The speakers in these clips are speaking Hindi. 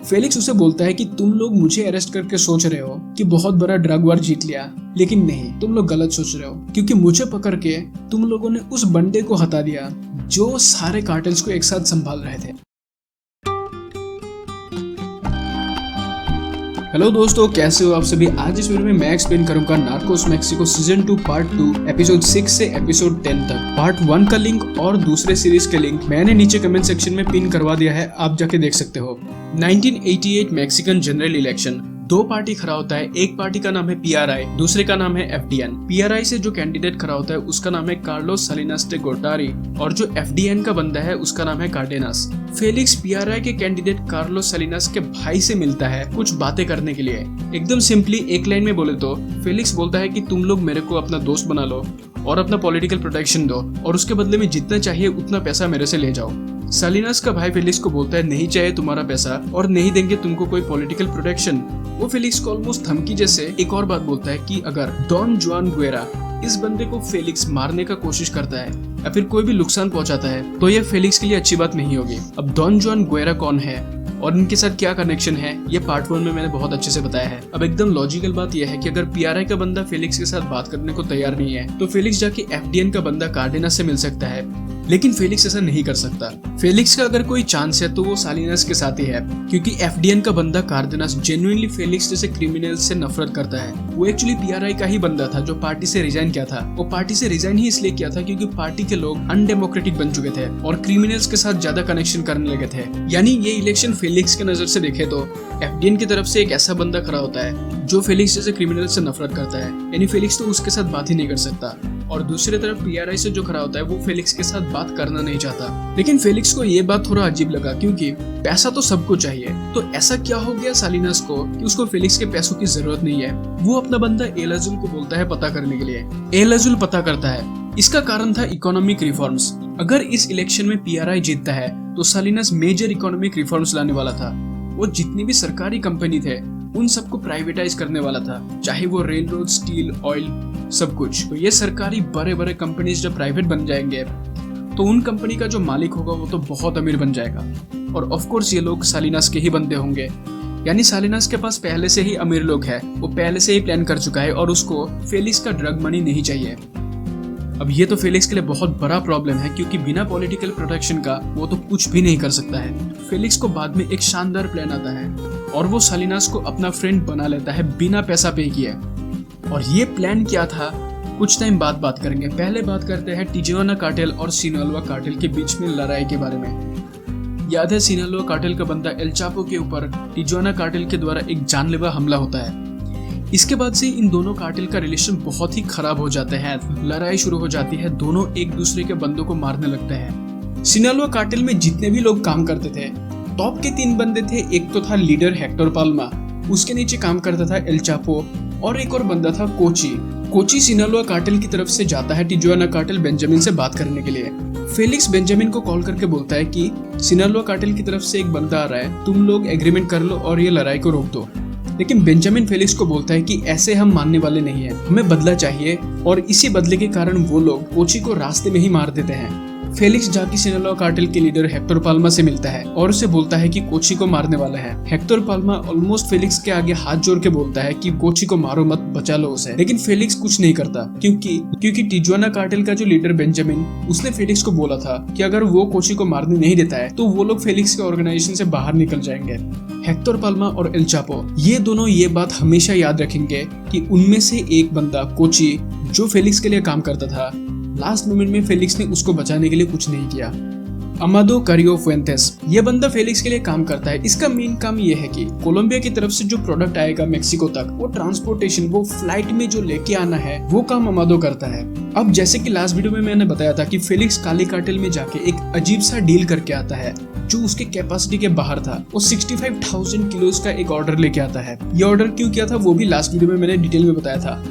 फेलिक्स उसे बोलता है कि तुम लोग मुझे अरेस्ट करके सोच रहे हो कि बहुत बड़ा ड्रग वार जीत लिया, लेकिन नहीं, तुम लोग गलत सोच रहे हो, क्योंकि मुझे पकड़ के तुम लोगों ने उस बंदे को हटा दिया जो सारे कार्टेल्स को एक साथ संभाल रहे थे। हेलो दोस्तों, कैसे हो आप सभी। आज इस वीडियो में मैं एक्सप्लेन करूंगा Narcos Mexico season 2 part 2 episode 6 से एपिसोड 10 तक। पार्ट 1 का लिंक और दूसरे सीरीज के लिंक मैंने नीचे कमेंट सेक्शन में पिन करवा दिया है, आप जाके देख सकते हो। 1988 मैक्सिकन जनरल इलेक्शन, दो पार्टी खड़ा होता है। एक पार्टी का नाम है PRI, दूसरे का नाम है FDN। PRI से जो कैंडिडेट खड़ा होता है उसका नाम है कार्लोस सालिनास डे गोर्टारी और जो FDN का बंदा है उसका नाम है कार्डेनास। फेलिक्स PRI के कैंडिडेट कार्लोस सालिनास के भाई से मिलता है कुछ बातें करने के लिए। एकदम सिंपली एक लाइन में बोले तो फेलिक्स बोलता है कि तुम लोग मेरे को अपना दोस्त बना लो और अपना पॉलिटिकल प्रोटेक्शन दो और उसके बदले में जितना चाहिए उतना पैसा मेरे से ले जाओ। सालिनास का भाई फेलिक्स को बोलता है नहीं चाहिए तुम्हारा पैसा और नहीं देंगे तुमको कोई पॉलिटिकल प्रोटेक्शन। वो फेलिक्स को ऑलमोस्ट धमकी जैसे एक और बात बोलता है कि अगर डॉन जुआन गुएरा इस बंदे को फेलिक्स मारने का कोशिश करता है या फिर कोई भी नुकसान पहुंचाता है तो ये फेलिक्स के लिए अच्छी बात नहीं होगी। अब डॉन जुआन गुएरा कौन है और इनके साथ क्या कनेक्शन है ये पार्ट 1 में मैंने बहुत अच्छे से बताया है। अब एकदम लॉजिकल बात यह है कि अगर PRI का बंदा फेलिक्स के साथ बात करने को तैयार नहीं है तो फेलिक्स जाके FDN का बंदा कार्डेनास से मिल सकता है, लेकिन फेलिक्स ऐसा नहीं कर सकता। फेलिक्स का अगर कोई चांस है तो वो सालिनास के साथ ही है, क्योंकि FDN का बंदा कार्डेनास जेन्युइनली फेलिक्स जैसे क्रिमिनल से नफरत करता है। वो एक्चुअली PRI का ही बंदा था जो पार्टी से रिजाइन किया था। वो पार्टी से रिजाइन ही इसलिए किया था क्योंकि पार्टी के लोग अनडेमोक्रेटिक बन चुके थे और क्रिमिनल्स के साथ ज्यादा कनेक्शन करने लगे थे। यानी ये इलेक्शन फेलिक्स के नजर से देखे तो FDN की तरफ से एक ऐसा बंदा खड़ा होता है जो फेलिक्स जैसे क्रिमिनल से नफरत करता है, यानी फेलिक्स तो उसके साथ बात ही नहीं कर सकता। और दूसरी तरफ PRI से जो खड़ा होता है वो फेलिक्स के साथ बात करना नहीं चाहता। लेकिन फेलिक्स को ये बात थोड़ा अजीब लगा क्योंकि पैसा तो सबको चाहिए, तो ऐसा क्या हो गया सालिनास को कि उसको फेलिक्स के पैसों की जरूरत नहीं है। वो अपना बंदा एल अजुल को बोलता है पता करने के लिए। एल अजुल पता करता है। इसका कारण था इकोनॉमिक रिफॉर्म्स। अगर इस इलेक्शन में PRI जीतता है तो सालिनास मेजर इकोनॉमिक रिफॉर्म्स लाने वाला था। वो जितनी भी सरकारी कंपनी थे उन सबको प्राइवेटाइज करने वाला था, चाहे वो रेल रोड, स्टील, ऑयल, सब कुछ। तो ये सरकारी बड़े बड़े कंपनीज जब प्राइवेट बन जाएंगे तो उन कंपनी का जो मालिक होगा वो तो बहुत अमीर बन जाएगा। और ऑफ कोर्स ये लोग सालिनास के ही बंदे होंगे, यानी सालिनास के पास पहले से ही अमीर लोग हैं। वो पहले से ही प्लान कर चुका है और उसको फेलिक्स का ड्रग मनी नहीं चाहिए। अब ये तो फेलिक्स के लिए बहुत बड़ा प्रॉब्लम है क्योंकि बिना पॉलिटिकल प्रोटेक्शन का वो तो कुछ भी नहीं कर सकता है। फेलिक्स को बाद में एक शानदार प्लान आता है और वो सालिनास को अपना फ्रेंड बना लेता है बिना पैसा पे किए। और ये प्लान क्या था कुछ टाइम बाद बात करेंगे। पहले बात करते हैं टिजुआना कार्टेल और सिनालोआ कार्टेल के बीच में लड़ाई के बारे में। याद है सिनालोआ कार्टेल का बंदा एल चापो के ऊपर टिजुआना कार्टेल के द्वारा एक जानलेवा हमला होता है। इसके बाद से इन दोनों कार्टेल का रिलेशन बहुत ही खराब हो जाते हैं, लड़ाई शुरू हो जाती है, दोनों एक दूसरे के बंदों को मारने लगते हैं। सिनालोआ कार्टेल में जितने भी लोग काम करते थे टॉप के 3 बंदे थे। एक तो था लीडर हेक्टर पाल्मा, उसके नीचे काम करता था एल चापो और एक और बंदा था कोची। सिनालोआ कार्टेल की तरफ से जाता है टिजुआना कार्टेल बेंजामिन से बात करने के लिए। फेलिक्स बेंजामिन को कॉल करके बोलता है कि सिनालोआ कार्टेल की तरफ से एक बंदा आ रहा है, तुम लोग एग्रीमेंट कर लो और ये लड़ाई को रोक दो। लेकिन बेंजामिन फेलिक्स को बोलता है कि ऐसे हम मानने वाले नहीं हैं, हमें बदला चाहिए। और इसी बदले के कारण वो लोग कोची को रास्ते में ही मार देते हैं। फेलिक्स जाके सिनालोआ कार्टेल के लीडर हेक्टर पाल्मा से मिलता है और उसे बोलता है कि कोची को मारने वाला है। हेक्टर पाल्मा ऑलमोस्ट फेलिक्स के आगे हाथ जोड़ के बोलता है कि कोची को मारो मत, बचा लो उसे। लेकिन फेलिक्स कुछ नहीं करता क्योंकि टिजुआना कार्टेल का जो लीडर बेंजामिन उसने फेलिक्स को बोला था कि अगर वो कोची को मारने नहीं देता है तो वो लोग फेलिक्स के ऑर्गेनाइजेशन से बाहर निकल जाएंगे। हेक्टर पाल्मा और एल चापो ये दोनों ये बात हमेशा याद रखेंगे कि उनमें से एक बंदा कोची जो फेलिक्स के लिए काम करता था, लास्ट मोमेंट में फेलिक्स ने उसको बचाने के लिए कुछ नहीं किया। अमादो कारियो फुएंटेस ये बंदा फेलिक्स के लिए काम करता है। इसका मेन काम ये है कि कोलंबिया की तरफ से जो प्रोडक्ट आएगा मेक्सिको तक, वो ट्रांसपोर्टेशन, वो फ्लाइट में जो लेके आना है वो काम अमादो करता है। अब जैसे कि लास्ट वीडियो में मैंने बताया था कि फेलिक्स काले कार्टेल में जाके एक अजीब सा डील करके आता है जो उसके कैपेसिटी के बाहर था। वो 65,000 किलोज का एक ऑर्डर लेके आता है। ये ऑर्डर क्यों किया था वो भी लास्ट वीडियो में मैंने डिटेल में बताया था।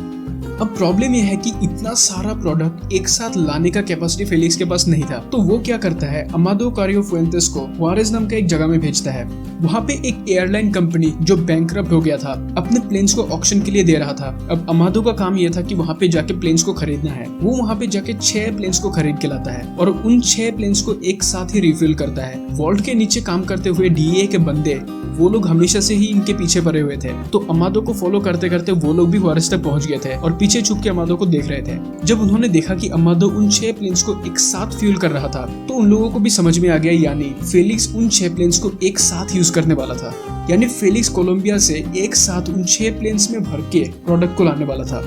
अब प्रॉब्लम यह है कि इतना सारा प्रोडक्ट एक साथ लाने का कैपेसिटी फेलिक्स के पास नहीं था। तो वो क्या करता है, अमादो कारियो फुएंटेस को हुआरेज नाम का एक जगह में भेजता है। वहाँ पे एक एयरलाइन कंपनी जो बैंकरप्ट हो गया था अपने प्लेन्स को ऑक्शन के लिए दे रहा था। अब अमादो का काम यह था कि वहाँ पे जाके प्लेन्स को खरीदना है। वो वहाँ पे जाके 6 प्लेन्स को खरीद के लाता है और उन 6 प्लेन्स को एक साथ ही रिफिल करता है। वॉल्ट के नीचे काम करते हुए DEA के बंदे वो लोग हमेशा से ही इनके पीछे पड़े हुए थे। तो अमादो को फॉलो करते करते वो लोग भी वारिस तक पहुंच गए थे और पीछे छुप के अमादो को देख रहे थे। जब उन्होंने देखा कि अमादो उन 6 प्लेन्स को एक साथ फ्यूल कर रहा था तो उन लोगों को भी समझ में आ गया, यानी फेलिक्स उन 6 प्लेन्स को एक साथ यूज करने वाला था। यानी फेलिक्स कोलंबिया से एक साथ उन 6 प्लेन्स में भर के प्रोडक्ट को लाने वाला था।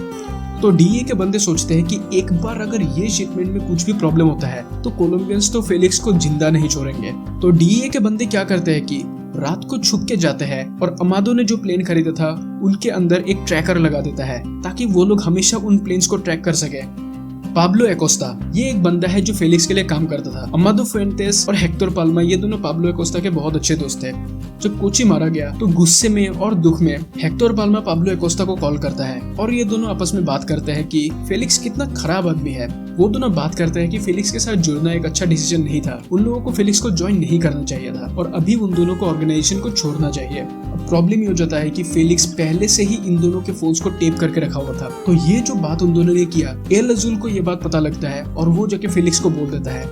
तो डीए के बंदे सोचते हैं कि एक बार अगर ये शिपमेंट में कुछ भी प्रॉब्लम होता है तो कोलंबियंस तो फेलिक्स को जिंदा नहीं छोड़ेंगे। तो डीए के बंदे क्या करते हैं कि रात को छुप के जाते हैं और अमादो ने जो प्लेन खरीदा था उनके अंदर एक ट्रैकर लगा देता है ताकि वो लोग हमेशा उन प्लेन्स को ट्रैक कर सके। पाब्लो एकोस्टा ये एक बंदा है जो फेलिक्स के लिए काम करता था। अमादो फुएंटेस और हेक्टर पाल्मा ये दोनों पाब्लो एकोस्टा के बहुत अच्छे दोस्त थे। जब कोची मारा गया तो गुस्से में और दुख में हेक्टर पाल्मा पाब्लो एकोस्टा को कॉल करता है और ये दोनों आपस में बात करते हैं कि फेलिक्स कितना खराब आदमी है। वो दोनों बात करते हैं कि फेलिक्स के साथ जुड़ना एक अच्छा डिसीजन नहीं था, उन लोगों को फेलिक्स को ज्वाइन नहीं करना चाहिए था और अभी उन दोनों को ऑर्गेनाइजेशन को छोड़ना चाहिए। अब प्रॉब्लम ये हो जाता है कि फेलिक्स पहले से ही इन दोनों के फोन्स को टेप करके रखा हुआ था। तो ये जो बात उन दोनों ने किया, एल अजूल को ये बात पता लगता है और वो जाके फेलिक्स को बोल देता है।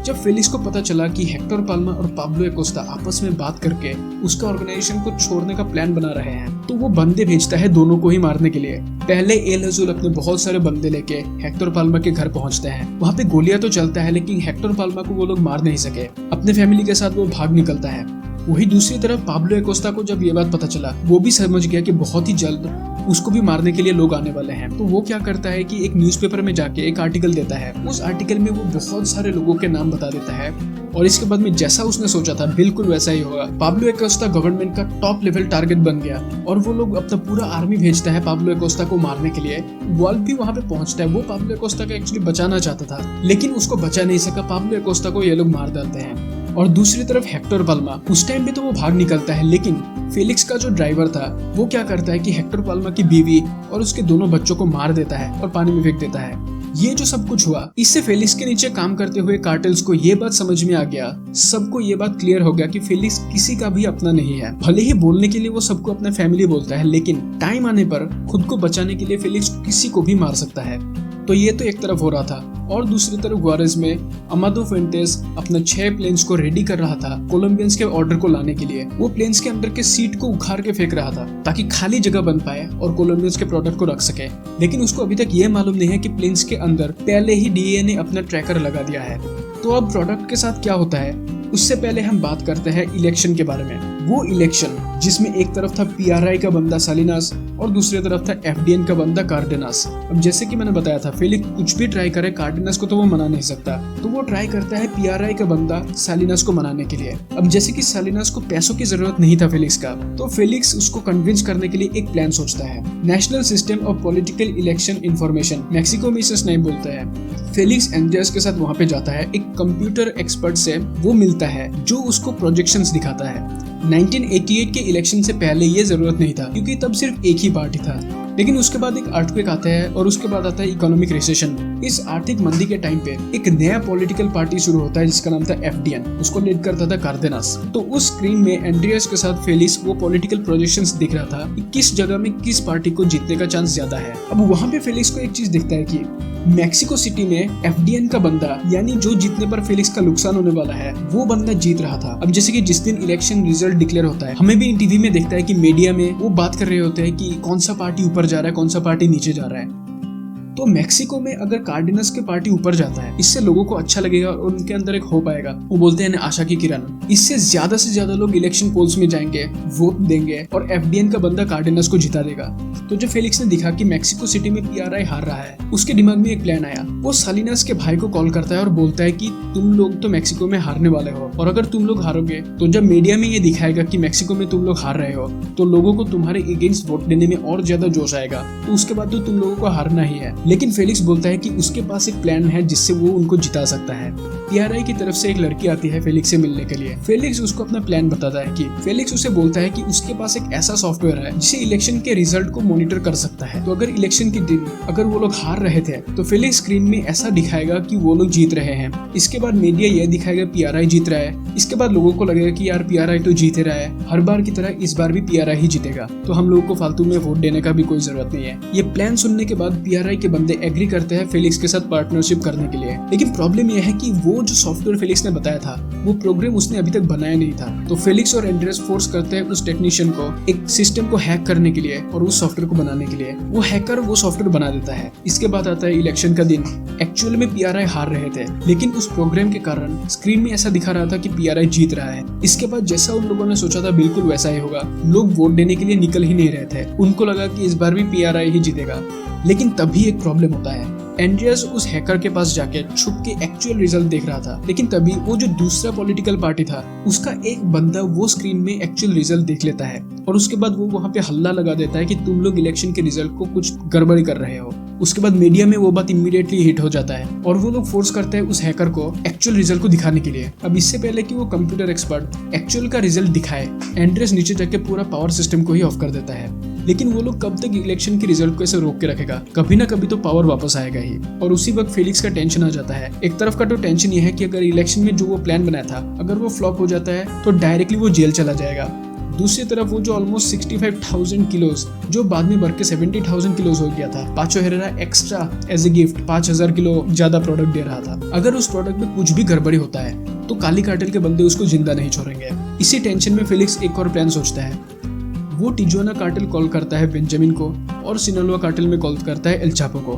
जब फेलिक्स को पता चला कि हेक्टर पाल्मा और पाब्लो एकोस्टा आपस में बात करके उसका ऑर्गेनाइजेशन को छोड़ने का प्लान बना रहे हैं तो वो बंदे भेजता है दोनों को ही मारने के लिए। पहले एल अजूल अपने बहुत सारे बंदे लेके हेक्टर पाल्मा के घर पहुंचते हैं। वहाँ पे गोलियां तो चलता है लेकिन हेक्टर पाल्मा को वो लोग मार नहीं सके। अपने फैमिली के साथ वो भाग निकलता है। वही दूसरी तरफ पाब्लो एकोस्टा को जब ये बात पता चला वो भी समझ गया कि बहुत ही जल्द उसको भी मारने के लिए लोग आने वाले हैं। तो वो क्या करता है कि एक न्यूज़पेपर में जाके एक आर्टिकल देता है। उस आर्टिकल में वो बहुत सारे लोगों के नाम बता देता है और इसके बाद में जैसा उसने सोचा था बिल्कुल वैसा ही होगा। पाब्लो एकोस्टा गवर्नमेंट का टॉप लेवल टारगेट बन गया और वो लोग अपना पूरा आर्मी भेजता है पाब्लो एकोस्टा को मारने के लिए। वॉल्फ भी वहाँ पे पहुंचता है। वो पाब्लो एकोस्टा को एक्चुअली बचाना चाहता था लेकिन उसको बचा नहीं सका। पाब्लो एकोस्टा को ये लोग मार डालते हैं। और दूसरी तरफ हेक्टर पाल्मा, उस टाइम पे तो वो भाग निकलता है लेकिन फेलिक्स का जो ड्राइवर था वो क्या करता है कि हेक्टर पाल्मा की बीवी और उसके दोनों बच्चों को मार देता है और पानी में फेंक देता है। ये जो सब कुछ हुआ इससे फेलिक्स के नीचे काम करते हुए कार्टेल्स को ये बात समझ में आ गया, सबको ये बात क्लियर हो गया कि फेलिक्स किसी का भी अपना नहीं है। भले ही बोलने के लिए वो सबको अपना फैमिली बोलता है लेकिन टाइम आने पर खुद को बचाने के लिए फेलिक्स किसी को भी मार सकता है। तो ये तो एक तरफ हो रहा था और दूसरी तरफ वारिस में अमादो फुएंटेस अपना 6 प्लेन्स को रेडी कर रहा था कोलंबियंस के ऑर्डर को लाने के लिए। वो प्लेन्स के अंदर के सीट को उखाड़ के फेंक रहा था ताकि खाली जगह बन पाए और कोलंबियंस के प्रोडक्ट को रख सके। लेकिन उसको अभी तक ये मालूम नहीं है कि प्लेन्स के अंदर पहले ही डीए ने अपना ट्रैकर लगा दिया है। तो अब प्रोडक्ट के साथ क्या होता है उससे पहले हम बात करते हैं इलेक्शन के बारे में। वो इलेक्शन जिसमें एक तरफ था पीआरआई का बंदा सालिनास और दूसरी तरफ था एफडीएन का बंदा कार्डेनास। अब जैसे कि मैंने बताया था फेलिक्स कुछ भी ट्राई करे कार्डेनास को तो वो मना नहीं सकता, तो वो ट्राई करता है पीआरआई का बंदा सालिनास को मनाने के लिए। अब जैसे कि सालिनास को पैसों की जरूरत नहीं था फेलिक्स का, तो फेलिक्स उसको कन्विंस करने के लिए एक प्लान सोचता है। National system of political election information, Mexico में इसे नहीं बोलता है। फेलिक्स एंजर्स के साथ वहाँ पे जाता है, एक कंप्यूटर एक्सपर्ट से वो मिलता है जो उसको प्रोजेक्शंस दिखाता है। 1988 के इलेक्शन से पहले ये जरूरत नहीं था क्योंकि तब सिर्फ एक ही पार्टी था, लेकिन उसके बाद एक अर्थक्वेक आता है और उसके बाद आता है इकोनॉमिक रिसेशन। इस आर्थिक मंदी के टाइम पे एक नया पॉलिटिकल पार्टी शुरू होता है जिसका नाम था एफडीएन, उसको लीड करता था कार्देनास। तो उस स्क्रीन में एंड्रियास के साथ फेलिक्स वो पॉलिटिकल प्रोजेक्शंस दिख रहा था कि किस जगह में किस पार्टी को जीतने का चांस ज्यादा है। अब वहाँ पे फेलिक्स को एक चीज दिखता है कि मैक्सिको सिटी में एफडीएन का बंदा, यानी जो जीतने पर फेलिक्स का नुकसान होने वाला है, वो बंदा जीत रहा था। अब जैसे कि जिस दिन इलेक्शन रिजल्ट डिक्लेयर होता है हमें भी टीवी में देखता है कि मीडिया में वो बात कर रहे होते हैं कि कौन सा पार्टी ऊपर जा रहा है कौन सा पार्टी नीचे जा रहा है। तो मैक्सिको में अगर कार्डिनस के पार्टी ऊपर जाता है इससे लोगों को अच्छा लगेगा और उनके अंदर एक होप आएगा। वो बोलते हैं आशा की किरण। इससे ज्यादा से ज्यादा लोग इलेक्शन पोल्स में जाएंगे, वोट देंगे और एफडीएन का बंदा कार्डिनस को जिता देगा। तो जब फेलिक्स ने दिखा कि मैक्सिको सिटी में पीआरआई हार रहा है, उसके दिमाग में एक प्लान आया। वो सालिनास के भाई को कॉल करता है और बोलता है कि तुम लोग तो मैक्सिको में हारने वाले हो और अगर तुम लोग हारोगे तो जब मीडिया में ये दिखाएगा कि मैक्सिको में तुम लोग हार रहे हो तो लोगों को तुम्हारे अगेंस्ट वोट देने में और ज्यादा जोश आएगा, तो उसके बाद तो तुम लोगों को हारना ही है। लेकिन फेलिक्स बोलता है कि उसके पास एक प्लान है जिससे वो उनको जिता सकता है। पीआरआई की तरफ से एक लड़की आती है फेलिक्स से मिलने के लिए। फेलिक्स उसको अपना प्लान बताता है कि फेलिक्स उसे बोलता है कि उसके पास एक ऐसा सॉफ्टवेयर है जिसे इलेक्शन के रिजल्ट को मॉनिटर कर सकता है। तो अगर इलेक्शन के दिन अगर वो लोग हार रहे थे तो फेलिक्स स्क्रीन में ऐसा दिखाएगा कि वो लोग जीत रहे हैं। इसके बाद मीडिया यह दिखाएगा पीआरआई जीत रहा है। इसके बाद लोगों को लगेगा कि यार पीआरआई तो जीत रहा है, हर बार की तरह इस बार भी पीआरआई ही जीतेगा, तो हम लोगों को फालतू में वोट देने का भी कोई जरूरत नहीं है। ये प्लान सुनने के बाद पीआरआई के बंदे एग्री करते हैं फेलिक्स के साथ पार्टनरशिप करने के लिए। लेकिन प्रॉब्लम यह है कि वो जो सॉफ्टवेयर फेलिक्स ने बताया था वो प्रोग्राम उसने अभी तक बनाया नहीं था। तो फेलिक्स और एंड्रेस फोर्स करते हैं उस टेक्नीशियन को एक सिस्टम को हैक करने के लिए और उस सॉफ्टवेयर को बनाने के लिए। वो हैकर वो सॉफ्टवेयर बना देता है। इसके बाद आता है इलेक्शन का दिन। एक्चुअल में पीआरआई हार रहे थे, लेकिन उस प्रोग्राम के कारण स्क्रीन में ऐसा दिखा रहा था कि पीआरआई जीत रहा है। इसके बाद जैसा उन लोगों ने सोचा था बिल्कुल वैसा ही होगा। लोग वोट देने के लिए निकल ही नहीं रहे थे। उनको लगा कि इस बार भी पीआरआई ही जीतेगा। लेकिन तभी एक प्रॉब्लम होता है। एंड्रियास उस हैकर के पास जाके छुप के एक्चुअल रिजल्ट देख रहा था, लेकिन तभी वो जो दूसरा पॉलिटिकल पार्टी था उसका एक बंदा वो स्क्रीन में एक्चुअल रिजल्ट देख लेता है और उसके बाद वो वहाँ पे हल्ला लगा देता है कि तुम लोग इलेक्शन के रिजल्ट को कुछ गड़बड़ी कर रहे हो। उसके बाद मीडिया में वो बात इमीडिएटली हिट हो जाता है और वो लोग फोर्स करते हैं उस हैकर को एक्चुअल रिजल्ट को दिखाने के लिए। अब इससे पहले कि वो कंप्यूटर एक्सपर्ट एक्चुअल का रिजल्ट दिखाए, एंड्रियास नीचे जाके पूरा पावर सिस्टम को ही ऑफ कर देता है। लेकिन वो लोग कब तक इलेक्शन के रिजल्ट को ऐसे रोक के रखेगा? कभी ना कभी तो पावर वापस आएगा ही। और उसी वक्त फेलिक्स का टेंशन आ जाता है। एक तरफ का तो टेंशन ये है कि अगर इलेक्शन में जो वो प्लान बनाया था अगर वो फ्लॉप हो जाता है तो डायरेक्टली वो जेल चला जाएगा। दूसरी तरफ वो जो ऑलमोस्ट 65,000 किलोज जो बाद में बढ़ के 70,000 किलोज हो गया था, Pacho Herrera extra as a gift 5,000 kilo ज्यादा प्रोडक्ट दे रहा था। अगर उस प्रोडक्ट में कुछ भी गड़बड़ी होता है तो काली कार्टेल के बंदे उसको जिंदा नहीं छोड़ेंगे। इसी टेंशन में फेलिक्स एक और प्लान सोचता है। वो टिजुआना कार्टेल कॉल करता है बेंजामिन को और सिनालोआ कार्टेल में कॉल करता है एल चापो को।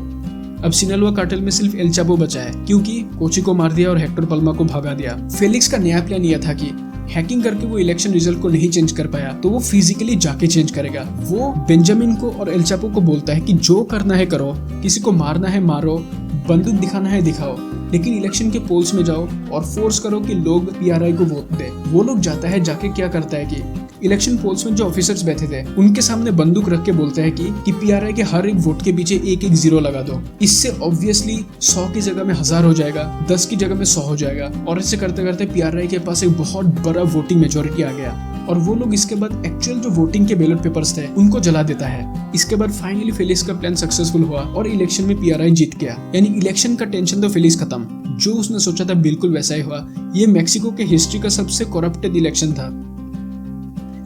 अब सिनालोआ कार्टेल में सिर्फ एल चापो बचा है क्योंकि कोची को मार दिया और हेक्टर पल्मा को भगा दिया। फेलिक्स का नया प्लान यह था कि हैकिंग करके वो इलेक्शन रिजल्ट को नहीं चेंज कर पाया तो वो फिजिकली जाके चेंज करेगा। वो बेंजामिन को और एल चापो को बोलता है कि जो करना है करो, किसी को मारना है मारो, बंदूक दिखाना है दिखाओ, लेकिन इलेक्शन के पोल्स में जाओ और फोर्स करो कि लोग पीआरआई को वोट दे। वो लोग जाता है, जाके क्या करता है कि इलेक्शन पोल्स में जो ऑफिसर्स बैठे थे उनके सामने बंदूक रख के बोलता है कि पीआरआई के हर एक वोट के पीछे एक एक जीरो लगा दो। इससे ऑब्वियसली 100 की जगह में 1000 हो जाएगा, 10 की जगह में 100 हो जाएगा। और ऐसे करते करते पीआरआई के पास एक बहुत बड़ा वोटिंग मेजोरिटी आ गया और वो लोग इसके बाद एक्चुअल जो वोटिंग के बैलेट पेपर्स थे उनको जला देता है। इसके बाद फाइनली फेलिक्स का प्लान सक्सेसफुल हुआ और इलेक्शन में पीआरआई जीत गया। यानी इलेक्शन का टेंशन तो फेलिक्स खत्म। जो उसने सोचा था बिल्कुल वैसा ही हुआ। ये मेक्सिको के हिस्ट्री का सबसे करप्टेड इलेक्शन था।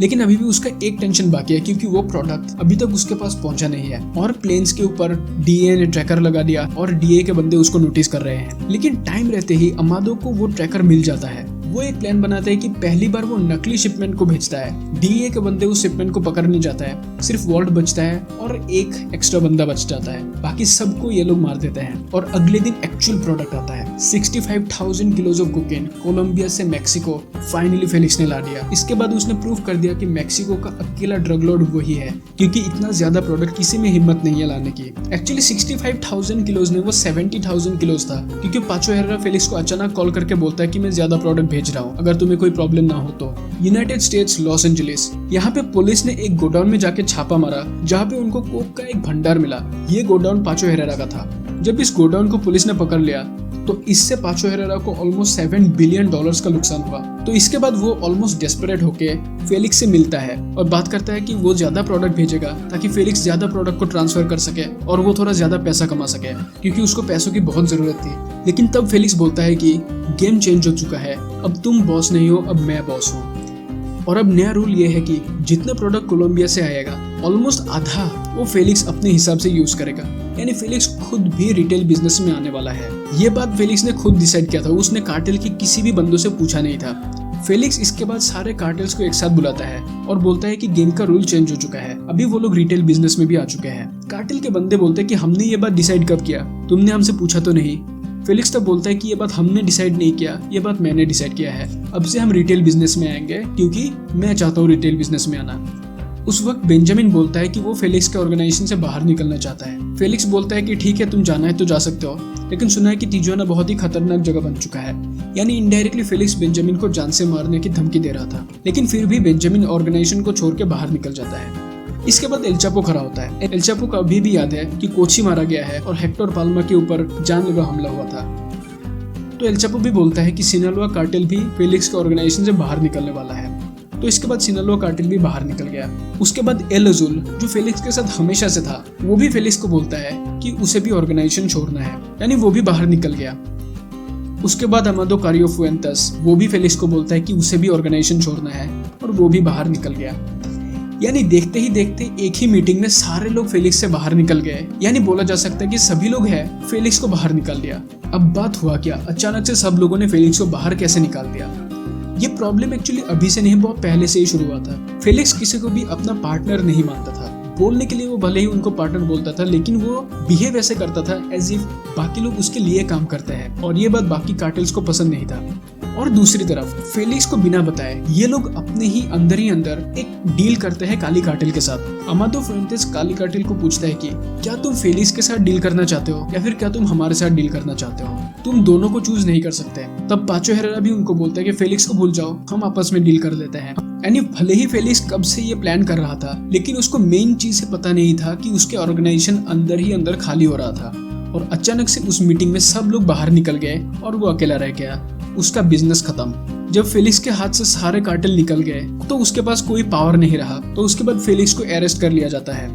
लेकिन अभी भी उसका एक टेंशन बाकी है क्योंकि वो प्रोडक्ट अभी तक उसके पास पहुंचा नहीं है और प्लेन्स के ऊपर डीए ने ट्रैकर लगा दिया और डीए के बंदे उसको नोटिस कर रहे हैं। लेकिन टाइम रहते ही अमादो को वो ट्रैकर मिल जाता है। वो एक प्लान बनाता है कि पहली बार वो नकली शिपमेंट को भेजता है। डीए के बंदे उस शिपमेंट को पकड़ने जाता है, सिर्फ वॉल्ट बचता है और एक एक्स्ट्रा बंदा बच जाता है। बाकी सबको ये लोग मार देते हैं और अगले दिन एक्चुअल प्रोडक्ट आता है 65,000 किलोज ऑफ कोकेन कोलंबिया से मेक्सिको। फाइनली फेलिक्स ने ला दिया। इसके बाद उसने प्रूव कर दिया कि मेक्सिको का अकेला ड्रग लॉर्ड वही है क्योंकि इतना ज्यादा प्रोडक्ट किसी में हिम्मत नहीं है लाने की। एक्चुअली 65,000 किलोज ने वो 70,000 किलोज था क्योंकि पाचो हेरेरा फेलिक्स को अचानक कॉल करके बोलता है कि मैं ज्यादा प्रोडक्ट भेज रहा हूँ, अगर तुम्हें कोई प्रॉब्लम ना हो तो। यूनाइटेड स्टेट्स लॉस एंजलिस, यहाँ पे पुलिस ने एक गोडाउन में जाके छापा मारा जहाँ पे उनको कोक का एक भंडार मिला। ये गोडाउन पाचो हेरेरा का था। जब इस गोडाउन को पुलिस ने पकड़ लिया तो इससे पाचो हेरेरा को ऑलमोस्ट $7 बिलियन का नुकसान हुआ। तो इसके बाद वो ऑलमोस्ट डेस्परेट होके फेलिक्स से मिलता है और बात करता है कि वो ज्यादा प्रोडक्ट भेजेगा ताकि फेलिक्स ज्यादा प्रोडक्ट को ट्रांसफर कर सके और वो थोड़ा ज्यादा पैसा कमा सके क्योंकि उसको पैसों की बहुत जरूरत थी। लेकिन तब फेलिक्स बोलता है कि गेम चेंज हो चुका है, अब तुम बॉस नहीं हो, अब मैं बॉस हूँ। और अब नया रूल ये है कि जितना प्रोडक्ट कोलंबिया से आएगा ऑलमोस्ट आधा वो फेलिक्स अपने हिसाब से यूज करेगा। यानी फेलिक्स खुद भी रिटेल बिजनेस में आने वाला है। ये बात फेलिक्स ने खुद डिसाइड किया था, उसने कार्टेल की किसी भी बंदों से पूछा नहीं था। फेलिक्स इसके बाद सारे कार्टेल्स को एक साथ बुलाता है और बोलता है कि गेम का रूल चेंज हो चुका है, अभी वो लोग रिटेल बिजनेस में भी आ चुके हैं। कार्टेल के बंदे बोलते हैं कि हमने ये बात डिसाइड कब किया, तुमने हमसे पूछा तो नहीं। फेलिक्स तब बोलता है कि ये बात हमने डिसाइड नहीं किया, ये बात मैंने डिसाइड किया है। अब से हम रिटेल बिजनेस में आएंगे क्योंकि मैं चाहता हूँ रिटेल बिजनेस में आना। उस वक्त बेंजामिन बोलता है कि वो फेलिक्स के ऑर्गेनाइजेशन से बाहर निकलना चाहता है। फेलिक्स बोलता है कि ठीक है, तुम जाना है तो जा सकते हो, लेकिन सुना है कि टिजुआना बहुत ही खतरनाक जगह बन चुका है। यानी इनडायरेक्टली फेलिक्स बेंजामिन को जान से मारने की धमकी दे रहा था, लेकिन फिर भी बेंजामिन ऑर्गेनाइजेशन को छोड़ के बाहर निकल जाता है। इसके बाद एल चापो खड़ा होता है। एल चापो को अभी भी याद है कि कोची मारा गया है और हेक्टर पाल्मा के ऊपर जानलेवा हमला हुआ था। तो एल चापो भी बोलता है कि सिनालोआ कार्टेल भी फेलिक्स के ऑर्गेनाइजेशन से बाहर निकलने वाला है। तो इसके बाद सिनालोआ कार्टेल भी बाहर निकल गया। उसके बाद एल अजुल जो फेलिक्स के साथ हमेशा से था, वो भी फेलिक्स को बोलता है कि उसे भी ऑर्गेनाइजेशन छोड़ना है, यानी वो भी बाहर निकल गया। उसके बाद अमादो कारियो फुएंटेस वो भी फेलिक्स को बोलता है कि उसे भी ऑर्गेनाइजेशन छोड़ना है और वो भी बाहर निकल गया। यानी देखते ही देखते एक ही मीटिंग में सारे लोग फेलिक्स से बाहर निकल गए। यानी बोला जा सकता है कि सभी लोग हैं फेलिक्स को बाहर निकाल दिया। अब बात हुआ क्या, अचानक से सब लोगों ने फेलिक्स को बाहर कैसे निकाल दिया? ये प्रॉब्लम एक्चुअली अभी से नहीं, बहुत पहले से ही शुरू हुआ था। फेलिक्स किसी को भी अपना पार्टनर नहीं मानता था। बोलने के लिए वो भले ही उनको पार्टनर बोलता था, लेकिन वो बिहेव ऐसे करता था एज इफ बाकी लोग उसके लिए काम करते हैं, और ये बात बाकी कार्टेल्स को पसंद नहीं था। और दूसरी तरफ फेलिक्स को बिना बताए ये लोग अपने ही अंदर एक डील करते हैं काली कार्टेल के साथ। अमादो फुएंटेस काली कार्टेल को पूछता है कि क्या तुम फेलिक्स के साथ डील करना चाहते हो या फिर क्या तुम हमारे साथ डील करना चाहते हो? तुम दोनों को चूज नहीं कर सकते। तब पाचो हेरेरा भी उनको बोलता है कि फेलिक्स को भूल जाओ, हम आपस में डील कर लेते हैं। यानी भले ही फेलिक्स कब से ये प्लान कर रहा था, लेकिन उसको मेन चीज से पता नहीं था कि उसके ऑर्गेनाइजेशन अंदर ही अंदर खाली हो रहा था। और अचानक से उस मीटिंग में सब लोग बाहर निकल गए और वो अकेला रह गया। उसका बिजनेस खत्म। जब फेलिक्स के हाथ से सारे कार्टेल निकल गए तो उसके पास कोई पावर नहीं रहा। तो उसके बाद फेलिक्स को अरेस्ट कर लिया जाता है।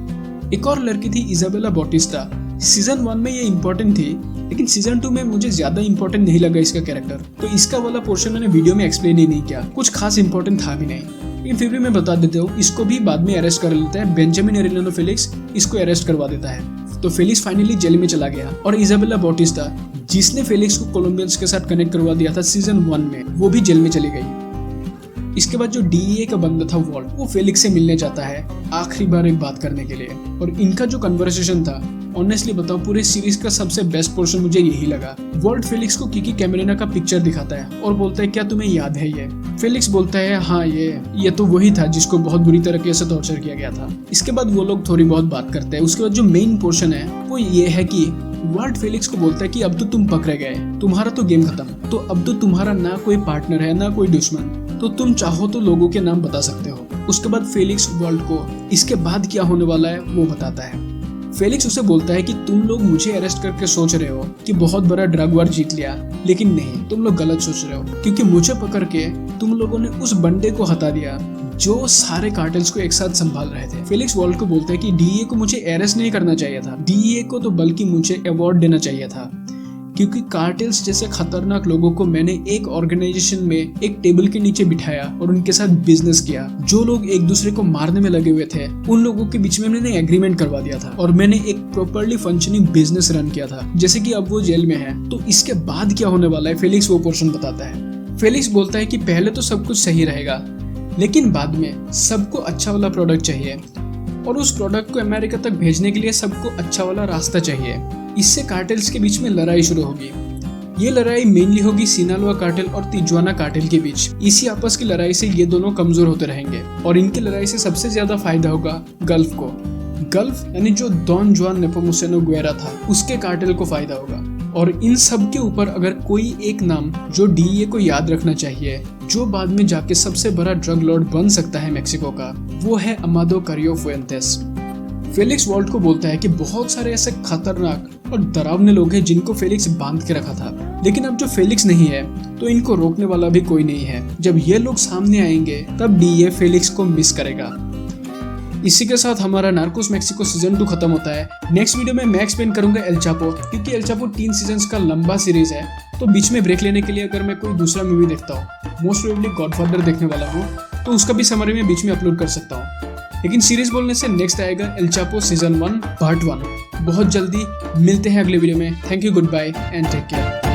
एक और लड़की थी इजाबेला बॉटिस्टा। सीजन 1 में ये इम्पोर्टेंट थी, लेकिन सीजन 2 में मुझे ज्यादा इम्पोर्टेंट नहीं लगा इसका कैरेक्टर। तो इसका वाला पोर्शन मैंने वीडियो में एक्सप्लेन ही नहीं किया, कुछ खास इम्पोर्टेंट था भी नहीं। लेकिन फिर भी मैं बता देता हूँ, इसको भी बाद में अरेस्ट कर लेता है। बेंजामिन एरेलिनो फेलिक्स इसको अरेस्ट करवा देता है। तो फेलिक्स फाइनली जेल में चला गया और इजाबेला बॉटिस्टा, जिसने फेलिक्स को कोलंबियंस के साथ कनेक्ट करवा दिया था सीजन 1 में, वो भी जेल में चली गई। इसके बाद जो डीईए का बंदा था वॉल्ट, वो फेलिक्स से मिलने जाता है आखिरी बार एक बात करने के लिए। और इनका जो कन्वर्सेशन था, ऑनेस्टली बताओ पूरे सीरीज का सबसे बेस्ट पोर्शन मुझे यही लगा। वॉल्ट फेलिक्स को किकी कैमरेना का पिक्चर दिखाता है और बोलता है क्या तुम्हें याद है ये? फेलिक्स बोलता है हाँ ये तो वही था जिसको बहुत बुरी तरीके से टॉर्चर किया गया था। इसके बाद वो लोग थोड़ी बहुत बात करते हैं। उसके बाद जो मेन पोर्शन है वो ये है कि वॉल्ट फेलिक्स को बोलता है कि अब तो तुम पकड़े गए, तुम्हारा तो गेम खत्म। तो अब तो तुम्हारा ना कोई पार्टनर है ना कोई दुश्मन, तो तुम चाहो तो लोगों के नाम बता सकते हो। उसके बाद फेलिक्स वॉल्ट को इसके बाद क्या होने वाला है वो बताता है। फेलिक्स उसे बोलता है कि तुम लोग मुझे अरेस्ट करके सोच रहे हो कि बहुत बड़ा ड्रग वार जीत लिया, लेकिन नहीं, तुम लोग गलत सोच रहे हो, क्योंकि मुझे पकड़ के तुम लोगों ने उस बंदे को हटा दिया जो सारे कार्टेल्स को एक साथ संभाल रहे थे। फेलिक्स वॉल्ट को बोलता है कि डीईए को मुझे अरेस्ट नहीं करना चाहिए था, डीईए को तो बल्कि मुझे अवार्ड देना चाहिए था, क्योंकि कार्टेल्स जैसे खतरनाक लोगों को मैंने एक ऑर्गेनाइजेशन में एक टेबल के नीचे बिठाया और उनके साथ बिजनेस किया। जो लोग एक दूसरे को मारने में लगे हुए थे, उन लोगों के बीच में मैंने एग्रीमेंट करवा दिया था और मैंने एक प्रॉपर्ली फंक्शनिंग बिजनेस रन किया था। जैसे कि अब वो जेल में है, तो इसके बाद क्या होने वाला है फेलिक्स वो पोर्शन बताता है। फेलिक्स बोलता है कि पहले तो सब कुछ सही रहेगा, लेकिन बाद में सबको अच्छा वाला प्रोडक्ट चाहिए और उस प्रोडक्ट को अमेरिका तक भेजने के लिए सबको अच्छा वाला रास्ता चाहिए। इससे कार्टेल्स के बीच में लड़ाई शुरू होगी। ये लड़ाई मेनली होगी सिनालोआ कार्टेल और तिजुआना कार्टेल के बीच। इसी आपस की लड़ाई से ये दोनों कमजोर होते रहेंगे और इनकी लड़ाई से सबसे ज्यादा फायदा होगा गल्फ को। गल्फ यानी जो डॉन जुआन नेपोमुसेनो गुएरा था, उसके कार्टेल को फायदा होगा। और इन सब के ऊपर अगर कोई एक नाम जो डीईए को याद रखना चाहिए, जो बाद में जाके सबसे बड़ा ड्रग लॉर्ड बन सकता है मेक्सिको का, वो है अमादो कारियो फुएंटेस। फेलिक्स वॉल्ट को बोलता है कि बहुत सारे ऐसे खतरनाक और डरावने लोग हैं जिनको फेलिक्स बांध के रखा था, लेकिन अब जो फेलिक्स नहीं है तो इनको रोकने वाला भी कोई नहीं है। जब ये लोग सामने आएंगे तब डीईए फेलिक्स को मिस करेगा। इसी के साथ हमारा नार्कोस मेक्सिको सीजन 2 खत्म होता है। नेक्स्ट वीडियो में मैं एक्सप्लेन करूंगा एल चापो, क्योंकि एल चापो 3 सीजन्स का लंबा सीरीज है। तो बीच में ब्रेक लेने के लिए अगर मैं कोई दूसरा मूवी देखता हूँ, मोस्ट प्रोबेबली गॉडफादर देखने वाला हूँ, तो उसका भी समरी में बीच में अपलोड कर सकता हूँ। लेकिन सीरीज बोलने से नेक्स्ट आएगा एल चापो सीजन 1 पार्ट 1। बहुत जल्दी मिलते हैं अगले वीडियो में। Thank you, goodbye and take care.